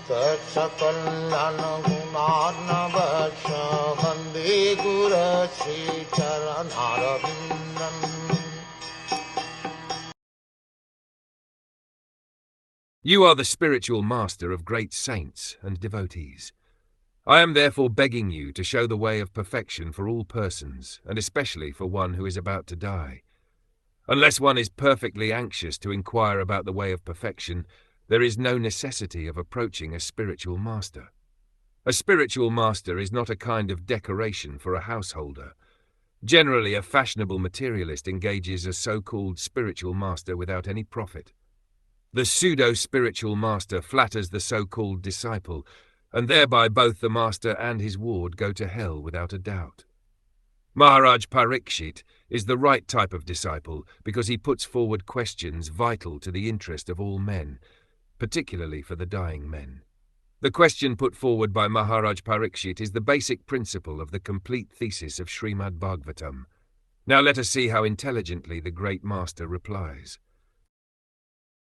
Sakalayan Gunarnavasya Vande Guru Sri Charanaravindan. You are the spiritual master of great saints and devotees. I am therefore begging you to show the way of perfection for all persons, and especially for one who is about to die. Unless one is perfectly anxious to inquire about the way of perfection, there is no necessity of approaching a spiritual master. A spiritual master is not a kind of decoration for a householder. Generally, a fashionable materialist engages a so-called spiritual master without any profit. The pseudo-spiritual master flatters the so-called disciple, and thereby both the master and his ward go to hell without a doubt. Maharaj Parikshit is the right type of disciple because he puts forward questions vital to the interest of all men, particularly for the dying men. The question put forward by Maharaj Parikshit is the basic principle of the complete thesis of Srimad Bhagwatam. Now let us see how intelligently the great master replies.